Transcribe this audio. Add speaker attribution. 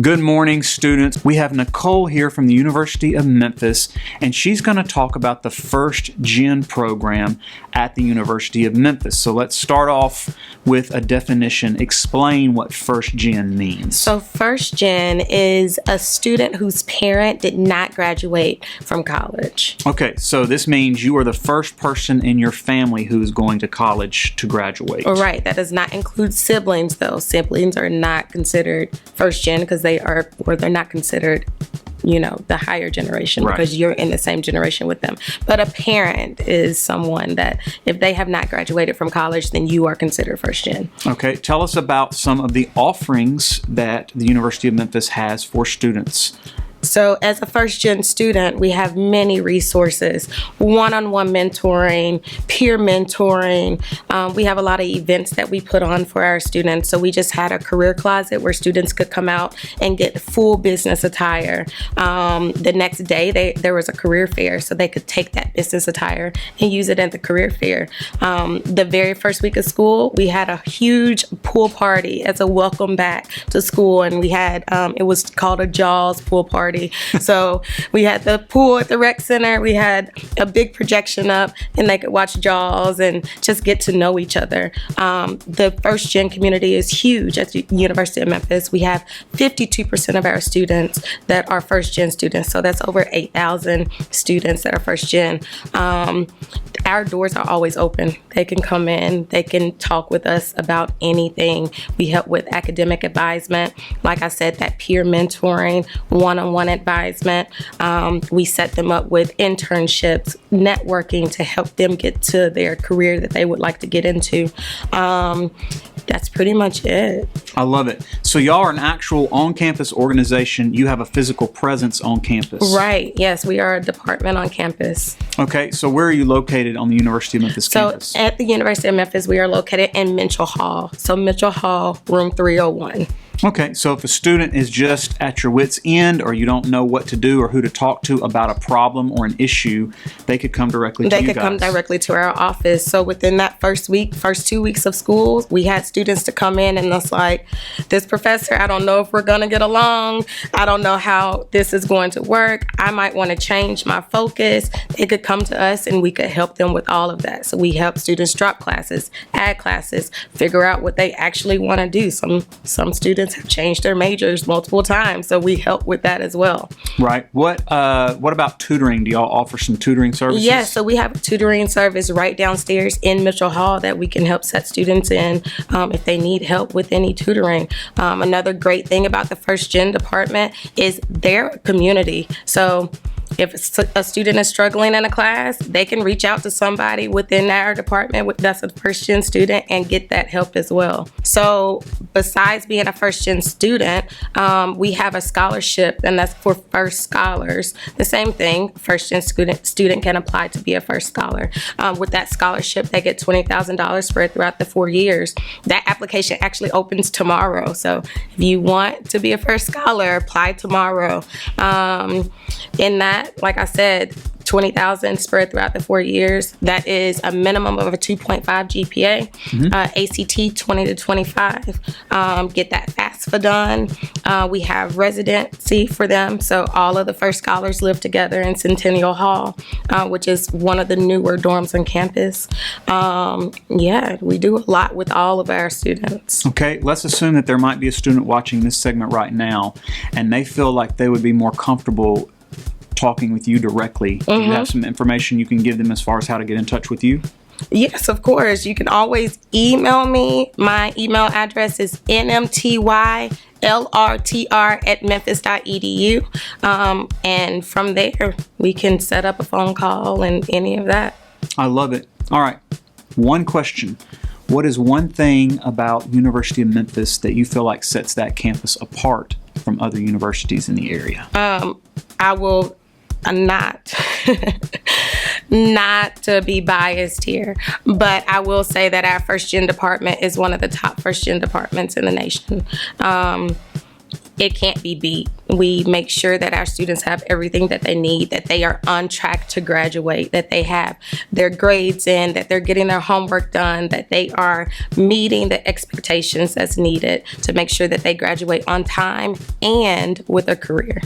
Speaker 1: Good morning, students. We have Nicole here from the University of Memphis, and she's going to talk about the First Gen program at the University of Memphis. So let's start off with a definition. Explain what First Gen means.
Speaker 2: So First Gen is a student whose parent did not graduate from college.
Speaker 1: Okay, so this means you are the first person in your family who is going to college to graduate.
Speaker 2: Right. That does not include siblings, though. Siblings are not considered First Gen because they're not considered, the higher generation,
Speaker 1: right,
Speaker 2: because you're in the same generation with them. But a parent is someone that if they have not graduated from college, then you are considered First Gen.
Speaker 1: Okay, tell us about some of the offerings that the University of Memphis has for students.
Speaker 2: So as a First Gen student, we have many resources, one-on-one mentoring, peer mentoring. We have a lot of events that we put on for our students. So we just had a career closet where students could come out and get full business attire. The next day, there was a career fair, so they could take that business attire and use it at the career fair. The very first week of school, we had a huge pool party as a welcome back to school, and we had, it was called a Jaws pool party. So we had the pool at the rec center, we had a big projection up, and they could watch Jaws and just get to know each other. The First Gen community is huge at the University of Memphis. We have 52% of our students that are First Gen students, so that's over 8,000 students that are First Gen. Our doors are always open. They can come in, they can talk with us about anything. We help with academic advisement, like I said, that peer mentoring, one-on-one advisement. We set them up with internships, networking to help them get to their career that they would like to get into. That's pretty much it.
Speaker 1: I love it. So y'all are an actual on-campus organization. You have a physical presence on campus.
Speaker 2: Right. Yes, we are a department on campus.
Speaker 1: Okay. So where are you located on the University of Memphis campus?
Speaker 2: So at the University of Memphis, we are located in Mitchell Hall. So Mitchell Hall, room 301.
Speaker 1: Okay, so if a student is just at your wit's end, or you don't know what to do or who to talk to about a problem or an issue, they could come directly to you guys.
Speaker 2: They could come directly to our office. So within that first 2 weeks of school, we had students to come in and it's like, this professor, I don't know if we're going to get along. I don't know how this is going to work. I might want to change my focus. They could come to us and we could help them with all of that. So we help students drop classes, add classes, figure out what they actually want to do. Some students have changed their majors multiple times, so we help with that as well.
Speaker 1: Right. What about tutoring? Do y'all offer some tutoring services?
Speaker 2: Yes, so we have a tutoring service right downstairs in Mitchell Hall that we can help set students in if they need help with any tutoring. Another great thing about the First Gen department is their community. So if a student is struggling in a class, they can reach out to somebody within our department that's a First Gen student and get that help as well. So besides being a First Gen student, we have a scholarship, and that's for first scholars. The same thing, First Gen student can apply to be a first scholar. With that scholarship, they get $20,000 spread throughout the 4 years. That application actually opens tomorrow. So if you want to be a first scholar, apply tomorrow. In that, like I said, $20,000 spread throughout the 4 years. That is a minimum of a 2.5 GPA, ACT 20 to 25. Get that FAFSA done. We have residency for them. So all of the first scholars live together in Centennial Hall, which is one of the newer dorms on campus. We do a lot with all of our students.
Speaker 1: Okay, let's assume that there might be a student watching this segment right now, and they feel like they would be more comfortable talking with you directly. Do you have some information you can give them as far as how to get in touch with you?
Speaker 2: Yes, of course. You can always email me. My email address is nmtylrtr@memphis.edu. And from there, we can set up a phone call and any of that.
Speaker 1: I love it. All right. One question. What is one thing about University of Memphis that you feel like sets that campus apart from other universities in the area?
Speaker 2: I will not to be biased here, but I will say that our First Gen department is one of the top First Gen departments in the nation. it can't be beat. We make sure that our students have everything that they need, that they are on track to graduate, that they have their grades in, that they're getting their homework done, that they are meeting the expectations that's needed to make sure that they graduate on time and with a career.